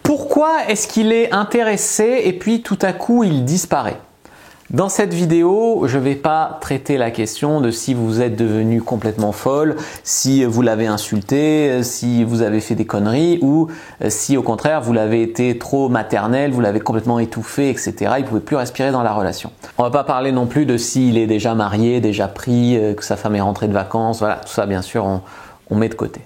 Pourquoi est-ce qu'il est intéressé et puis tout à coup il disparaît? Dans cette vidéo, je ne vais pas traiter la question de si vous êtes devenu complètement folle, si vous l'avez insulté, si vous avez fait des conneries ou si au contraire vous l'avez été trop maternel, vous l'avez complètement étouffé, etc. Il ne pouvait plus respirer dans la relation. On ne va pas parler non plus de s'il est déjà marié, déjà pris, que sa femme est rentrée de vacances. Voilà, tout ça bien sûr on met de côté.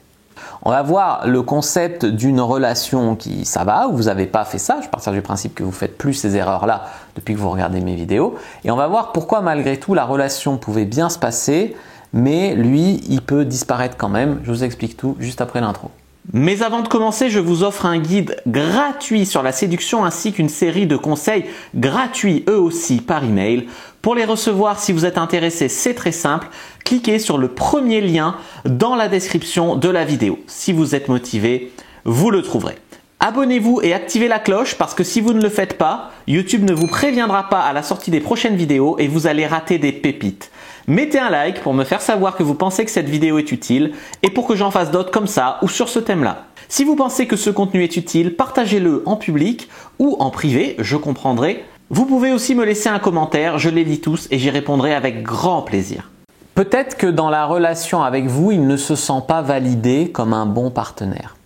On va voir le concept d'une relation qui ça va, où vous n'avez pas fait ça. Je pars du principe que vous ne faites plus ces erreurs-là depuis que vous regardez mes vidéos. Et on va voir pourquoi malgré tout la relation pouvait bien se passer, mais lui, il peut disparaître quand même. Je vous explique tout juste après l'intro. Mais avant de commencer, je vous offre un guide gratuit sur la séduction ainsi qu'une série de conseils gratuits eux aussi par email. Pour les recevoir, si vous êtes intéressé, c'est très simple. Cliquez sur le premier lien dans la description de la vidéo. Si vous êtes motivé, vous le trouverez. Abonnez-vous et activez la cloche parce que si vous ne le faites pas, YouTube ne vous préviendra pas à la sortie des prochaines vidéos et vous allez rater des pépites. Mettez un like pour me faire savoir que vous pensez que cette vidéo est utile et pour que j'en fasse d'autres comme ça ou sur ce thème-là. Si vous pensez que ce contenu est utile, partagez-le en public ou en privé, je comprendrai. Vous pouvez aussi me laisser un commentaire, je les lis tous et j'y répondrai avec grand plaisir. Peut-être que dans la relation avec vous, il ne se sent pas validé comme un bon partenaire.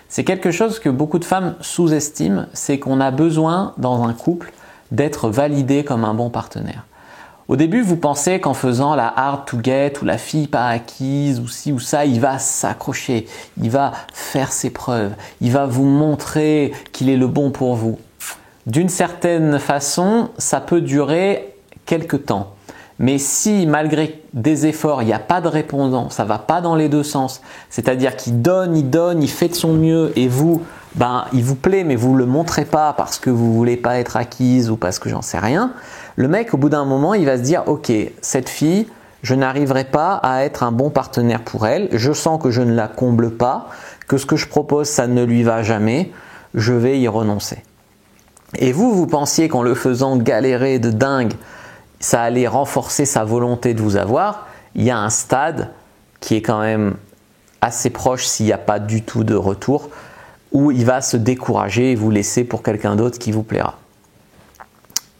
C'est quelque chose que beaucoup de femmes sous-estiment, c'est qu'on a besoin dans un couple d'être validé comme un bon partenaire. Au début, vous pensez qu'en faisant la hard to get ou la fille pas acquise ou ci ou ça, il va s'accrocher, il va faire ses preuves, il va vous montrer qu'il est le bon pour vous. D'une certaine façon, ça peut durer quelque temps. Mais si malgré des efforts, il n'y a pas de répondant, ça ne va pas dans les deux sens, c'est-à-dire qu'il donne, il fait de son mieux et vous, il vous plaît mais vous ne le montrez pas parce que vous ne voulez pas être acquise ou parce que j'en sais rien, le mec au bout d'un moment il va se dire ok, cette fille, je n'arriverai pas à être un bon partenaire pour elle, je sens que je ne la comble pas, que ce que je propose ça ne lui va jamais, je vais y renoncer. Et vous pensiez qu'en le faisant galérer de dingue, ça allait renforcer sa volonté de vous avoir, il y a un stade qui est quand même assez proche s'il n'y a pas du tout de retour, où il va se décourager et vous laisser pour quelqu'un d'autre qui vous plaira.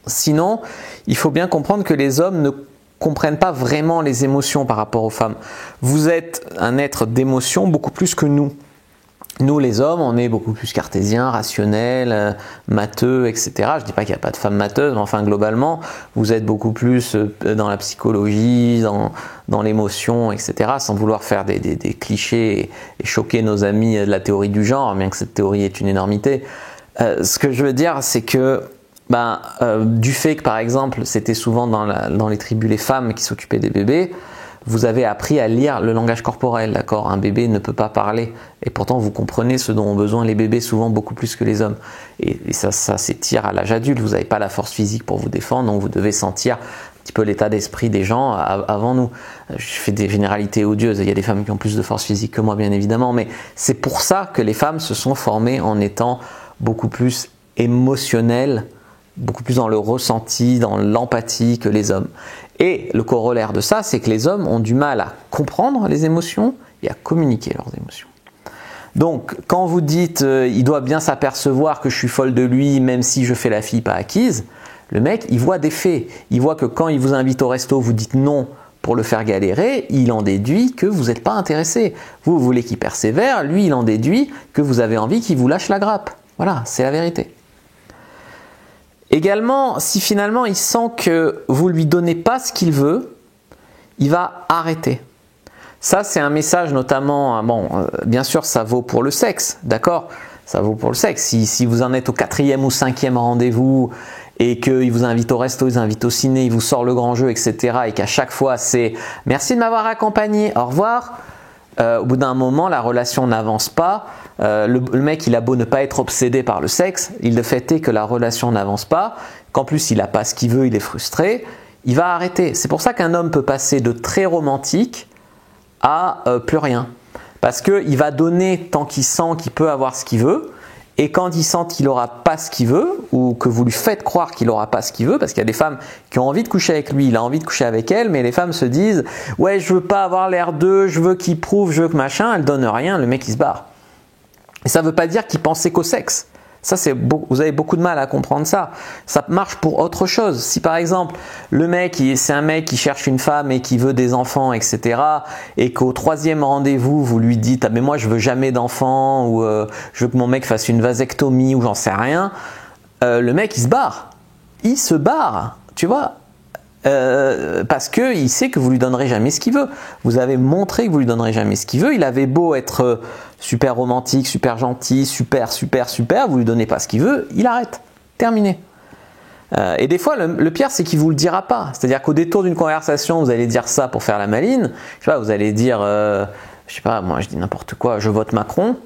Sinon, il faut bien comprendre que les hommes ne comprennent pas vraiment les émotions par rapport aux femmes. Vous êtes un être d'émotion beaucoup plus que nous. Nous les hommes, on est beaucoup plus cartésiens, rationnels, matheux, etc. Je ne dis pas qu'il n'y a pas de femmes matheuses, mais enfin globalement, vous êtes beaucoup plus dans la psychologie, dans l'émotion, etc. Sans vouloir faire des clichés et choquer nos amis de la théorie du genre, bien que cette théorie est une énormité. Ce que je veux dire, c'est que du fait que par exemple, c'était souvent dans les tribus les femmes qui s'occupaient des bébés, vous avez appris à lire le langage corporel, d'accord? Un bébé ne peut pas parler et pourtant vous comprenez ce dont ont besoin les bébés souvent beaucoup plus que les hommes. Et ça s'étire à l'âge adulte, vous n'avez pas la force physique pour vous défendre, donc vous devez sentir un petit peu l'état d'esprit des gens avant nous. Je fais des généralités odieuses, il y a des femmes qui ont plus de force physique que moi bien évidemment, mais c'est pour ça que les femmes se sont formées en étant beaucoup plus émotionnelles, beaucoup plus dans le ressenti, dans l'empathie que les hommes. Et le corollaire de ça, c'est que les hommes ont du mal à comprendre les émotions et à communiquer leurs émotions. Donc, quand vous dites il doit bien s'apercevoir que je suis folle de lui, même si je fais la fille pas acquise, le mec, il voit des faits. Il voit que quand il vous invite au resto, vous dites non pour le faire galérer, il en déduit que vous n'êtes pas intéressé. Vous voulez qu'il persévère, lui, il en déduit que vous avez envie qu'il vous lâche la grappe. Voilà, c'est la vérité. Également, si finalement il sent que vous ne lui donnez pas ce qu'il veut, il va arrêter. Ça, c'est un message notamment, bien sûr, ça vaut pour le sexe, d'accord? Ça vaut pour le sexe. Si vous en êtes au 4e ou 5e rendez-vous et qu'il vous invite au resto, il vous invite au ciné, il vous sort le grand jeu, etc. et qu'à chaque fois c'est « merci de m'avoir accompagné, au revoir », au bout d'un moment, la relation n'avance pas. Le mec, il a beau ne pas être obsédé par le sexe, le fait est que la relation n'avance pas, qu'en plus il n'a pas ce qu'il veut, il est frustré, il va arrêter. C'est pour ça qu'un homme peut passer de très romantique à plus rien. Parce qu'il va donner tant qu'il sent qu'il peut avoir ce qu'il veut, et quand il sent qu'il n'aura pas ce qu'il veut, ou que vous lui faites croire qu'il n'aura pas ce qu'il veut, parce qu'il y a des femmes qui ont envie de coucher avec lui, il a envie de coucher avec elle, mais les femmes se disent « ouais, je veux pas avoir l'air d'eux, je veux qu'il prouve, je veux que machin », elles donnent rien, le mec il se barre. Et ça ne veut pas dire qu'il pensait qu'au sexe. Ça, vous avez beaucoup de mal à comprendre ça. Ça marche pour autre chose. Si par exemple, le mec, c'est un mec qui cherche une femme et qui veut des enfants, etc. et qu'au 3e rendez-vous, vous lui dites « Ah mais moi, je veux jamais d'enfants » ou je veux que mon mec fasse une vasectomie » ou j'en sais rien, le mec, il se barre. Il se barre, tu vois. Parce qu'il sait que vous lui donnerez jamais ce qu'il veut. Vous avez montré que vous lui donnerez jamais ce qu'il veut. Il avait beau être super romantique, super gentil, super, vous lui donnez pas ce qu'il veut, il arrête. Terminé. Et des fois, le pire, c'est qu'il vous le dira pas. C'est-à-dire qu'au détour d'une conversation, vous allez dire ça pour faire la maline. Je sais pas, vous allez dire, je sais pas, moi je dis n'importe quoi, je vote Macron.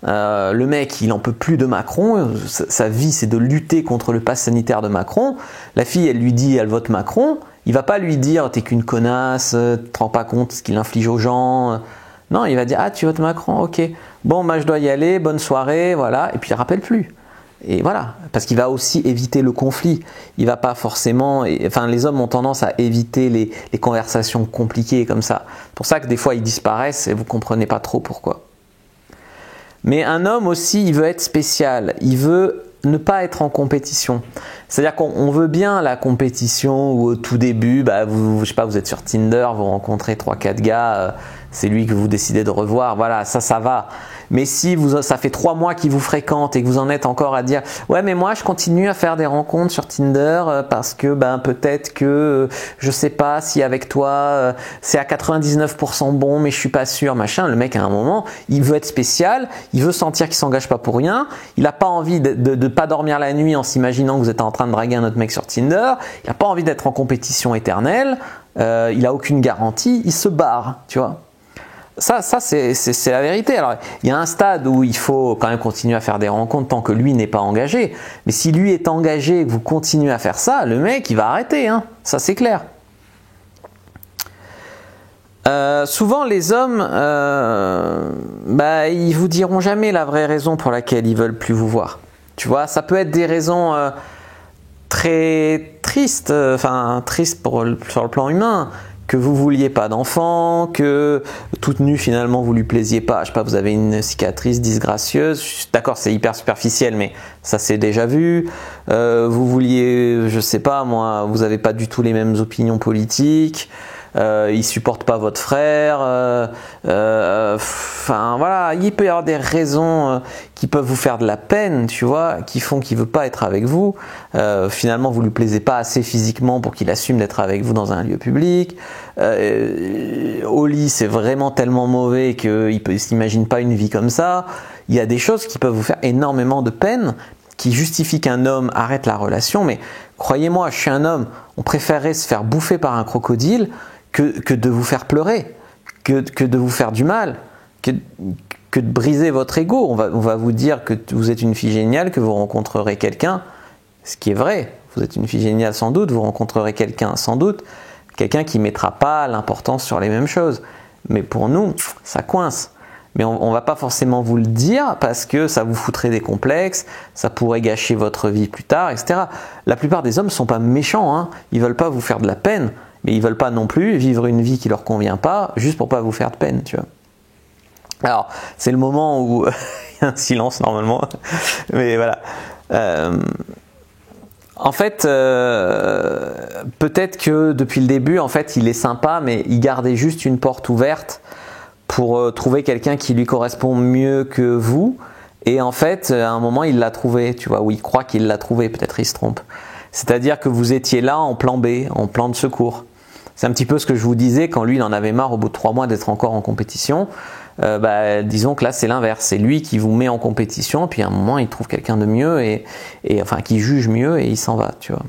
Le mec, il en peut plus de Macron, sa vie c'est de lutter contre le pass sanitaire de Macron. La fille, elle lui dit, elle vote Macron. Il va pas lui dire, t'es qu'une connasse, tu te rends pas compte ce qu'il inflige aux gens. Non, il va dire, ah tu votes Macron, ok. Bon, bah je dois y aller, bonne soirée, voilà. Et puis il rappelle plus. Et voilà, parce qu'il va aussi éviter le conflit. Il va pas forcément, enfin les hommes ont tendance à éviter les conversations compliquées comme ça. C'est pour ça que des fois ils disparaissent et vous comprenez pas trop pourquoi. Mais un homme aussi, il veut être spécial, il veut ne pas être en compétition. C'est-à-dire qu'on veut bien la compétition où au tout début, bah, je sais pas, vous êtes sur Tinder, vous rencontrez 3-4 gars, c'est lui que vous décidez de revoir, voilà, ça va. Mais si ça fait 3 mois qu'il vous fréquente et que vous en êtes encore à dire « Ouais, mais moi, je continue à faire des rencontres sur Tinder parce que ben, peut-être que je sais pas si avec toi, c'est à 99% bon, mais je suis pas sûr, machin. » Le mec, à un moment, il veut être spécial, il veut sentir qu'il s'engage pas pour rien, il a pas envie de pas dormir la nuit en s'imaginant que vous êtes en train de draguer un autre mec sur Tinder, il a pas envie d'être en compétition éternelle, il a aucune garantie, il se barre, tu vois. Ça c'est la vérité. Alors, il y a un stade où il faut quand même continuer à faire des rencontres tant que lui n'est pas engagé. Mais si lui est engagé et que vous continuez à faire ça, le mec, il va arrêter. Hein. Ça, c'est clair. Souvent, les hommes, ils vous diront jamais la vraie raison pour laquelle ils veulent plus vous voir. Tu vois, ça peut être des raisons très tristes, tristes sur le plan humain. Que vous vouliez pas d'enfant, que toute nue finalement vous lui plaisiez pas, je sais pas, vous avez une cicatrice disgracieuse, d'accord c'est hyper superficiel mais ça c'est déjà vu, vous vouliez, je sais pas moi, vous avez pas du tout les mêmes opinions politiques, il supporte pas votre frère, voilà, il peut y avoir des raisons qui peuvent vous faire de la peine, tu vois, qui font qu'il veut pas être avec vous, finalement vous lui plaisez pas assez physiquement pour qu'il assume d'être avec vous dans un lieu public, au lit c'est vraiment tellement mauvais qu'il s'imagine pas une vie comme ça, il y a des choses qui peuvent vous faire énormément de peine, qui justifient qu'un homme arrête la relation, mais croyez-moi, je suis un homme, on préférerait se faire bouffer par un crocodile que de vous faire pleurer, que de vous faire du mal, que de briser votre ego. On va vous dire que vous êtes une fille géniale, que vous rencontrerez quelqu'un, ce qui est vrai, vous êtes une fille géniale sans doute, vous rencontrerez quelqu'un sans doute, quelqu'un qui ne mettra pas l'importance sur les mêmes choses. Mais pour nous, ça coince. Mais on ne va pas forcément vous le dire parce que ça vous foutrait des complexes, ça pourrait gâcher votre vie plus tard, etc. La plupart des hommes ne sont pas méchants, hein. Ils ne veulent pas vous faire de la peine. Mais ils ne veulent pas non plus vivre une vie qui ne leur convient pas, juste pour ne pas vous faire de peine, tu vois. Alors, c'est le moment où il y a un silence normalement, mais voilà. En fait, peut-être que depuis le début, en fait, il est sympa, mais il gardait juste une porte ouverte pour trouver quelqu'un qui lui correspond mieux que vous. Et en fait, à un moment, il l'a trouvé, tu vois, ou il croit qu'il l'a trouvé, peut-être il se trompe. C'est-à-dire que vous étiez là en plan B, en plan de secours. C'est un petit peu ce que je vous disais quand lui il en avait marre au bout de 3 mois d'être encore en compétition. Disons que là c'est l'inverse, c'est lui qui vous met en compétition, puis à un moment il trouve quelqu'un de mieux et enfin qui juge mieux et il s'en va, tu vois.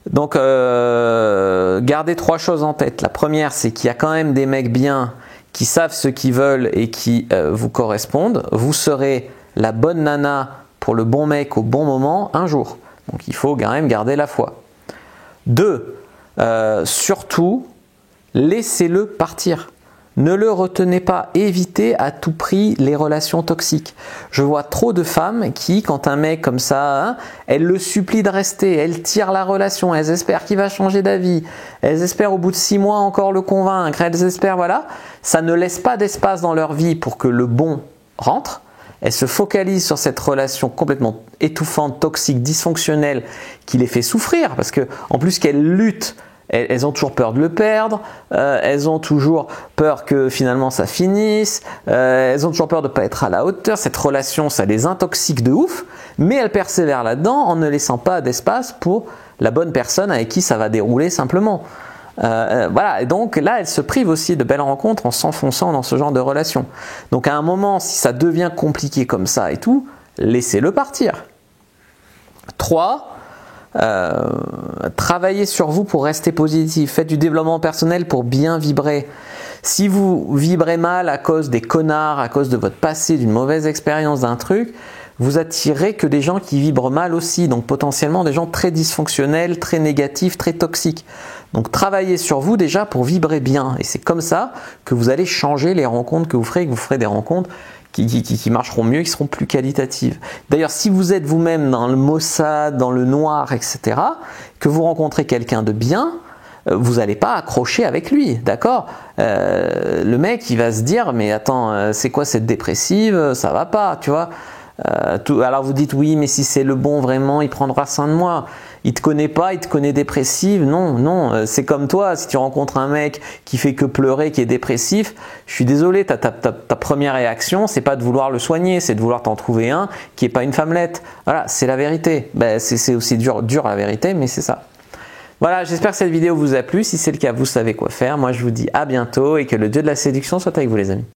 Donc gardez 3 choses en tête. La première, c'est qu'il y a quand même des mecs bien qui savent ce qu'ils veulent et qui vous correspondent. Vous serez la bonne nana pour le bon mec au bon moment un jour. Donc il faut quand même garder la foi. 2. Surtout, laissez-le partir. Ne le retenez pas. Évitez à tout prix les relations toxiques. Je vois trop de femmes qui, quand un mec comme ça, hein, elles le supplient de rester, elles tirent la relation, elles espèrent qu'il va changer d'avis, elles espèrent au bout de 6 mois encore le convaincre, elles espèrent, voilà. Ça ne laisse pas d'espace dans leur vie pour que le bon rentre. elles se focalisent sur cette relation complètement étouffante, toxique, dysfonctionnelle qui les fait souffrir parce que en plus qu'elles luttent, elles ont toujours peur de le perdre, elles ont toujours peur que finalement ça finisse, elles ont toujours peur de ne pas être à la hauteur. Cette relation, ça les intoxique de ouf, mais elles persévèrent là-dedans en ne laissant pas d'espace pour la bonne personne avec qui ça va dérouler simplement. Voilà, et donc là, elles se privent aussi de belles rencontres en s'enfonçant dans ce genre de relation. Donc à un moment, si ça devient compliqué comme ça et tout, laissez-le partir. 3. Travaillez sur vous pour rester positif. Faites du développement personnel pour bien vibrer. Si vous vibrez mal à cause des connards, à cause de votre passé, d'une mauvaise expérience, d'un truc, vous attirez que des gens qui vibrent mal aussi, donc potentiellement des gens très dysfonctionnels, très négatifs, très toxiques. Donc travaillez sur vous déjà pour vibrer bien, et c'est comme ça que vous allez changer les rencontres que vous ferez des rencontres qui marcheront mieux, qui seront plus qualitatives. D'ailleurs, si vous êtes vous-même dans le maussade, dans le noir, etc., que vous rencontrez quelqu'un de bien, vous n'allez pas accrocher avec lui, d'accord ? Le mec, il va se dire, mais attends, c'est quoi cette dépressive ? Ça va pas, tu vois ? Alors vous dites oui, mais si c'est le bon vraiment, il prendra soin de moi. Il te connaît pas, il te connaît dépressive. Non, c'est comme toi. Si tu rencontres un mec qui fait que pleurer, qui est dépressif, je suis désolé. Ta première réaction, c'est pas de vouloir le soigner, c'est de vouloir t'en trouver un qui est pas une femmelette. Voilà, c'est la vérité. C'est aussi dur la vérité, mais c'est ça. Voilà, j'espère que cette vidéo vous a plu. Si c'est le cas, vous savez quoi faire. Moi, je vous dis à bientôt et que le dieu de la séduction soit avec vous, les amis.